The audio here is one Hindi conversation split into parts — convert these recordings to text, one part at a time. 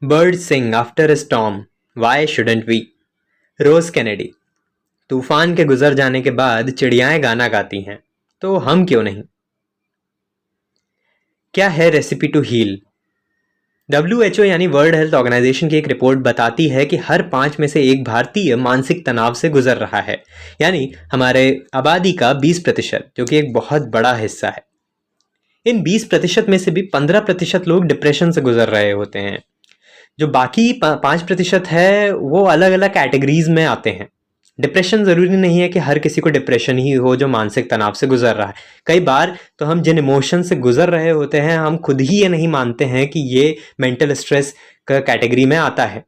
Birds sing after a storm. Why shouldn't we? Rose Kennedy. तूफान के गुजर जाने के बाद चिड़ियाएं गाना गाती हैं, तो हम क्यों नहीं? क्या है रेसिपी टू हील? WHO यानी वर्ल्ड हेल्थ ऑर्गेनाइजेशन की एक रिपोर्ट बताती है कि हर 5 में से एक भारतीय मानसिक तनाव से गुजर रहा है, यानी हमारे आबादी का 20%, जो कि एक बहुत बड़ा हिस्सा है। इन 20% में से भी 15% लोग डिप्रेशन से गुजर रहे होते हैं। जो बाकी 5% है वो अलग अलग कैटेगरीज में आते हैं। डिप्रेशन ज़रूरी नहीं है कि हर किसी को डिप्रेशन ही हो जो मानसिक तनाव से गुजर रहा है। कई बार तो हम जिन इमोशन से गुजर रहे होते हैं, हम खुद ही ये नहीं मानते हैं कि ये मेंटल स्ट्रेस का कैटेगरी में आता है।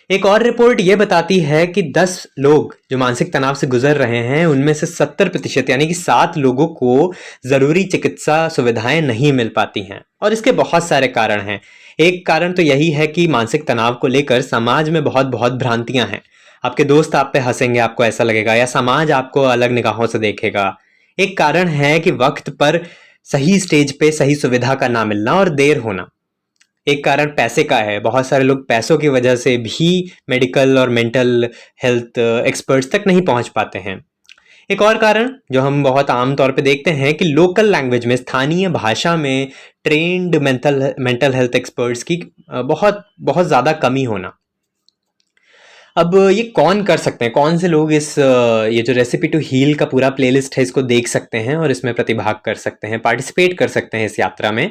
एक और रिपोर्ट ये बताती है कि 10 लोग जो मानसिक तनाव से गुजर रहे हैं, उनमें से 70% यानी कि 7 लोगों को ज़रूरी चिकित्सा सुविधाएं नहीं मिल पाती हैं, और इसके बहुत सारे कारण हैं। एक कारण तो यही है कि मानसिक तनाव को लेकर समाज में बहुत बहुत भ्रांतियां हैं। आपके दोस्त आप पे हंसेंगे, आपको ऐसा लगेगा, या समाज आपको अलग निगाहों से देखेगा। एक कारण है कि वक्त पर सही स्टेज पे सही सुविधा का ना मिलना और देर होना। एक कारण पैसे का है। बहुत सारे लोग पैसों की वजह से भी मेडिकल और मेंटल हेल्थ एक्सपर्ट्स तक नहीं पहुंच पाते हैं। एक और कारण जो हम बहुत आम तौर पे देखते हैं कि लोकल लैंग्वेज में, स्थानीय भाषा में ट्रेंड मेंटल हेल्थ एक्सपर्ट्स की बहुत बहुत ज़्यादा कमी होना। अब ये कौन कर सकते हैं, कौन से लोग ये जो रेसिपी टू हील का पूरा प्लेलिस्ट है इसको देख सकते हैं और इसमें प्रतिभाग कर सकते हैं, पार्टिसिपेट कर सकते हैं इस यात्रा में?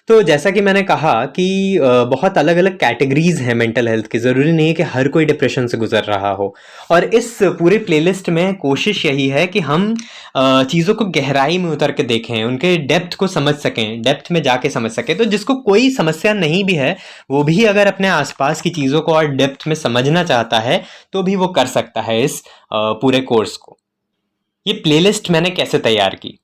तो जैसा कि मैंने कहा कि बहुत अलग अलग कैटेगरीज हैं मेंटल हेल्थ की। ज़रूरी नहीं है कि हर कोई डिप्रेशन से गुजर रहा हो, और इस पूरे प्लेलिस्ट में कोशिश यही है कि हम चीज़ों को गहराई में उतर के देखें, उनके डेप्थ को समझ सकें, डेप्थ में जाके समझ सकें। तो जिसको कोई समस्या नहीं भी है, वो भी अगर अपने आसपास की चीज़ों को और डेप्थ में समझना चाहता है तो भी वो कर सकता है इस पूरे कोर्स को। ये प्लेलिस्ट मैंने कैसे तैयार की?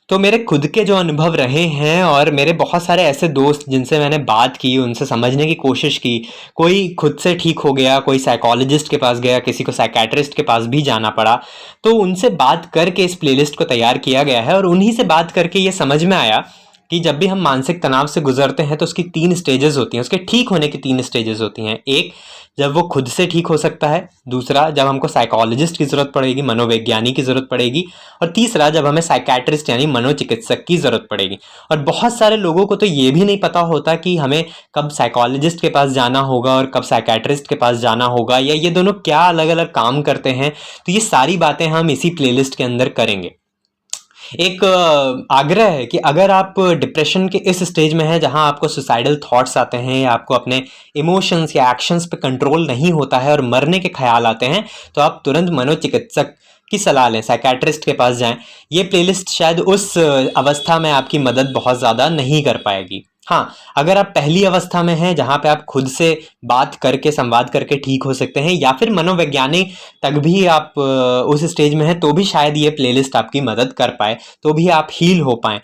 तो मेरे खुद के जो अनुभव रहे हैं, और मेरे बहुत सारे ऐसे दोस्त जिनसे मैंने बात की, उनसे समझने की कोशिश की। कोई खुद से ठीक हो गया, कोई साइकोलॉजिस्ट के पास गया, किसी को साइकेट्रिस्ट के पास भी जाना पड़ा। तो उनसे बात करके इस प्लेलिस्ट को तैयार किया गया है, और उन्हीं से बात करके ये समझ में आया कि जब भी हम मानसिक तनाव से गुजरते हैं तो उसकी 3 स्टेजेस होती हैं, उसके ठीक होने की 3 स्टेजेस होती हैं। एक, जब वो खुद से ठीक हो सकता है। दूसरा, जब हमको साइकोलॉजिस्ट की ज़रूरत पड़ेगी, मनोवैज्ञानिक की ज़रूरत पड़ेगी। और तीसरा, जब हमें साइकेट्रिस्ट यानी मनोचिकित्सक की ज़रूरत पड़ेगी। और बहुत सारे लोगों को तो ये भी नहीं पता होता कि हमें कब साइकोलॉजिस्ट के पास जाना होगा और कब साइकेट्रिस्ट के पास जाना होगा, या ये दोनों क्या अलग अलग काम करते हैं। तो ये सारी बातें हम इसी प्लेलिस्ट के अंदर करेंगे। एक आग्रह है कि अगर आप डिप्रेशन के इस स्टेज में हैं जहां आपको सुसाइडल थॉट्स आते हैं, या आपको अपने इमोशंस या एक्शंस पे कंट्रोल नहीं होता है और मरने के ख्याल आते हैं, तो आप तुरंत मनोचिकित्सक की सलाह लें, साइकेट्रिस्ट के पास जाएं। ये प्लेलिस्ट शायद उस अवस्था में आपकी मदद बहुत ज़्यादा नहीं कर पाएगी। हाँ, अगर आप पहली अवस्था में हैं जहाँ पे आप खुद से बात करके, संवाद करके ठीक हो सकते हैं, या फिर मनोवैज्ञानिक तक भी आप उस स्टेज में हैं, तो भी शायद ये प्लेलिस्ट आपकी मदद कर पाए, तो भी आप हील हो पाएँ।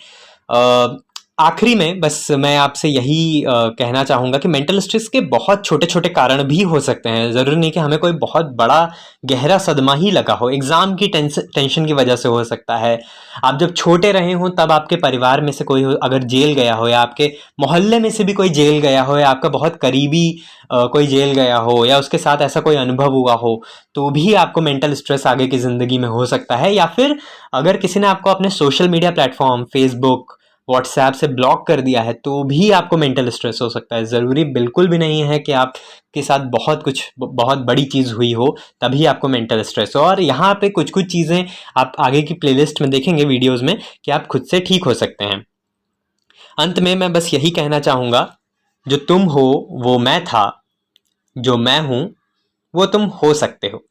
आखिरी में बस मैं आपसे यही कहना चाहूँगा कि मेंटल स्ट्रेस के बहुत छोटे छोटे कारण भी हो सकते हैं। ज़रूरी नहीं कि हमें कोई बहुत बड़ा गहरा सदमा ही लगा हो। एग्ज़ाम की टेंशन की वजह से हो सकता है। आप जब छोटे रहे हों तब आपके परिवार में से कोई अगर जेल गया हो, या आपके मोहल्ले में से भी कोई जेल गया हो, या आपका बहुत करीबी कोई जेल गया हो, या उसके साथ ऐसा कोई अनुभव हुआ हो, तो भी आपको मेंटल स्ट्रेस आगे की ज़िंदगी में हो सकता है। या फिर अगर किसी ने आपको अपने social media platform, Facebook, WhatsApp से ब्लॉक कर दिया है, तो भी आपको मेंटल स्ट्रेस हो सकता है। ज़रूरी बिल्कुल भी नहीं है कि आपके साथ बहुत बड़ी चीज़ हुई हो तभी आपको मेंटल स्ट्रेस हो। और यहाँ पे कुछ कुछ चीज़ें आप आगे की प्लेलिस्ट में देखेंगे, वीडियोज़ में, कि आप खुद से ठीक हो सकते हैं। अंत में मैं बस यही कहना चाहूँगा, जो तुम हो वो मैं था, जो मैं हूँ वो तुम हो सकते हो।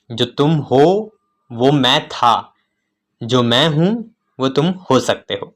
जो तुम हो वो मैं था, जो मैं हूँ वो तुम हो सकते हो।